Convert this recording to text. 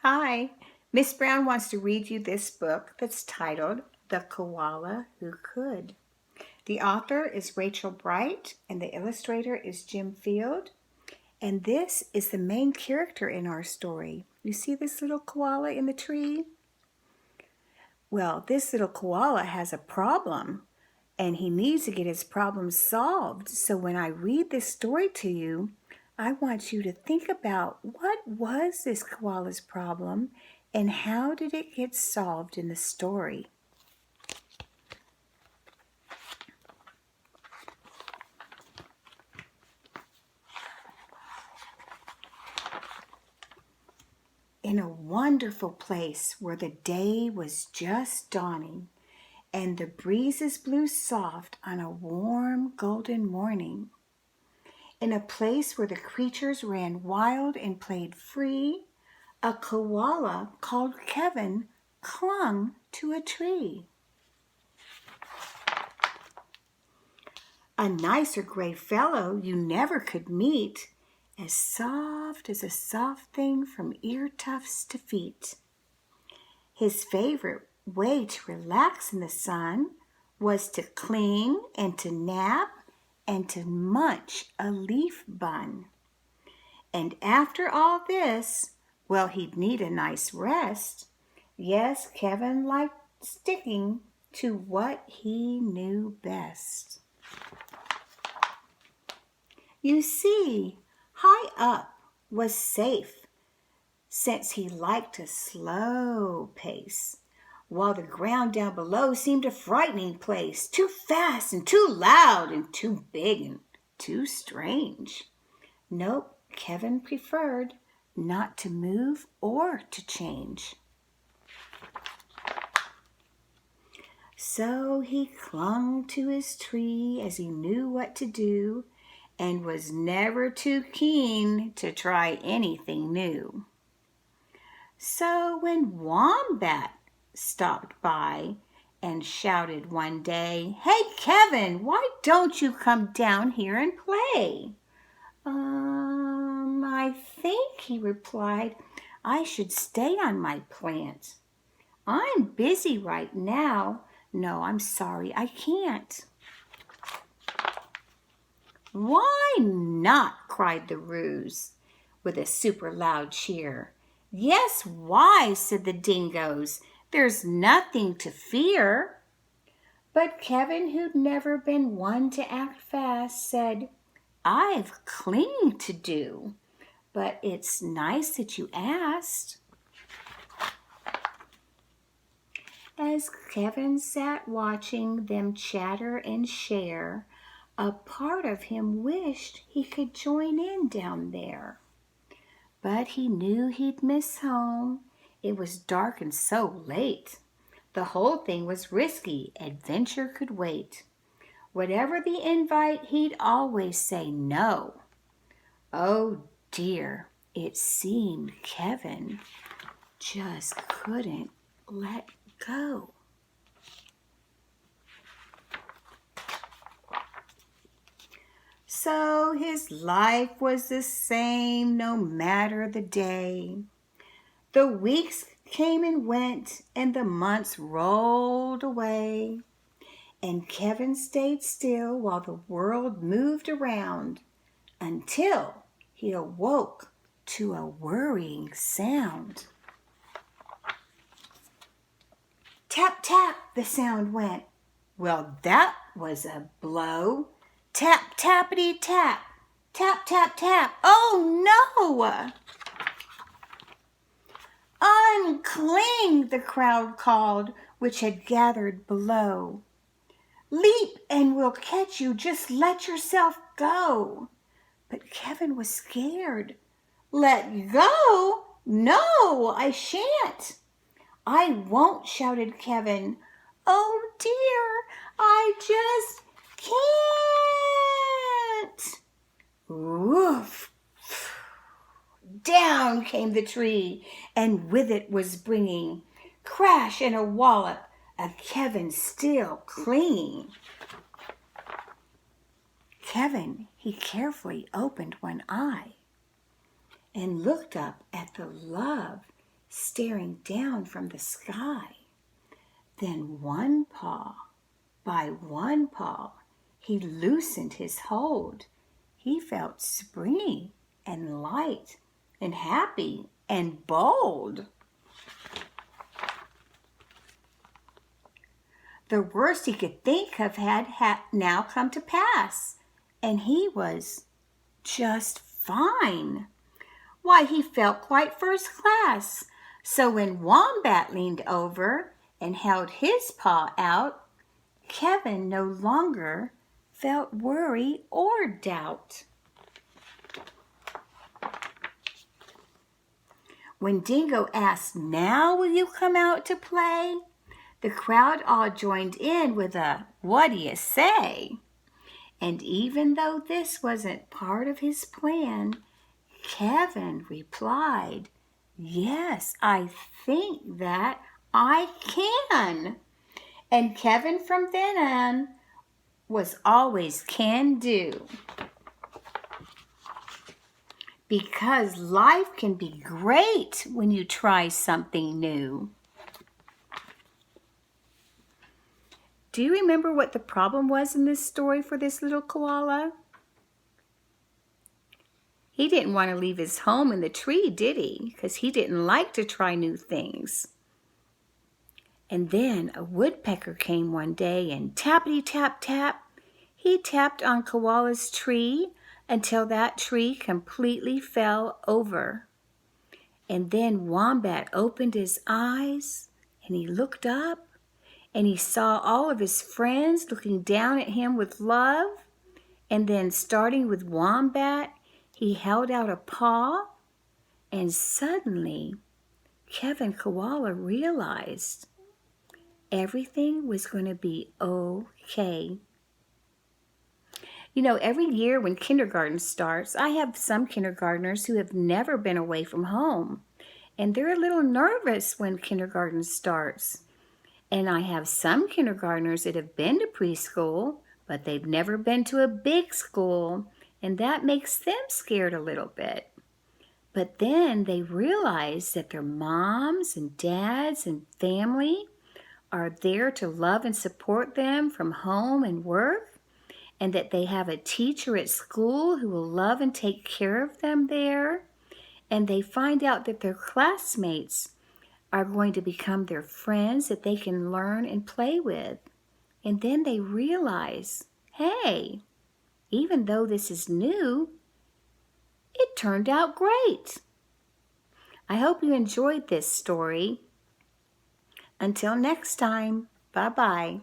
Hi, Miss Brown wants to read you this book that's titled The Koala Who Could. The author is Rachel Bright and the illustrator is Jim Field. And this is the main character in our story. You see this little koala in the tree? Well, this little koala has a problem and he needs to get his problem solved. So when I read this story to you, I want you to think about what was this koala's problem and how did it get solved in the story. In a wonderful place where the day was just dawning and the breezes blew soft on a warm golden morning, in a place where the creatures ran wild and played free, a koala called Kevin clung to a tree. A nicer gray fellow you never could meet, as soft as a soft thing from ear tufts to feet. His favorite way to relax in the sun was to cling and to nap and to munch a leaf bun. And after all this, well, he'd need a nice rest. Yes, Kevin liked sticking to what he knew best. You see, high up was safe, since he liked a slow pace, while the ground down below seemed a frightening place, too fast and too loud and too big and too strange. Nope, Kevin preferred not to move or to change. So he clung to his tree as he knew what to do and was never too keen to try anything new. So when Wombat stopped by and shouted one day, "Hey, Kevin, why don't you come down here and play?" I think," he replied, "I should stay on my plant. I'm busy right now. No, I'm sorry, I can't." "Why not?" cried the ruse with a super loud cheer. "Yes, why?" said the dingoes. "There's nothing to fear." But Kevin, who'd never been one to act fast, said, "I've cleaning to do, but it's nice that you asked." As Kevin sat watching them chatter and share, a part of him wished he could join in down there. But he knew he'd miss home. It was dark and so late. The whole thing was risky. Adventure could wait. Whatever the invite, he'd always say no. Oh dear, it seemed Kevin just couldn't let go. So his life was the same no matter the day. The weeks came and went and the months rolled away. And Kevin stayed still while the world moved around until he awoke to a worrying sound. Tap, tap, the sound went. Well, that was a blow. Tap, tappity, tap. Tap, tap, tap. Oh, no! "Uncling," the crowd called, which had gathered below. "Leap and we'll catch you. Just let yourself go." But Kevin was scared. "Let go? No, I shan't." "I won't," shouted Kevin. "Oh dear, I just can't." Woof! Down came the tree, and with it was bringing crash and a wallop, a Kevin still clinging. Kevin, he carefully opened one eye and looked up at the love staring down from the sky. Then one paw by one paw, he loosened his hold. He felt springy and light and happy and bold. The worst he could think of had now come to pass, and he was just fine. Why, he felt quite first class. So when Wombat leaned over and held his paw out, Kevin no longer felt worry or doubt. When Dingo asked, "Now will you come out to play?" the crowd all joined in with a "What do you say?" And even though this wasn't part of his plan, Kevin replied, "Yes, I think that I can." And Kevin from then on was always can do. Because life can be great when you try something new. Do you remember what the problem was in this story for this little koala? He didn't want to leave his home in the tree, did he? Because he didn't like to try new things. And then a woodpecker came one day and tappity tap tap, he tapped on Koala's tree until that tree completely fell over. And then Wombat opened his eyes and he looked up and he saw all of his friends looking down at him with love. And then starting with Wombat, he held out a paw, and suddenly Kevin Koala realized everything was going to be okay. You know, every year when kindergarten starts, I have some kindergartners who have never been away from home, and they're a little nervous when kindergarten starts. And I have some kindergartners that have been to preschool, but they've never been to a big school, and that makes them scared a little bit. But then they realize that their moms and dads and family are there to love and support them from home and work, and that they have a teacher at school who will love and take care of them there, and they find out that their classmates are going to become their friends that they can learn and play with. And then they realize, hey, even though this is new, it turned out great. I hope you enjoyed this story. Until next time, bye-bye.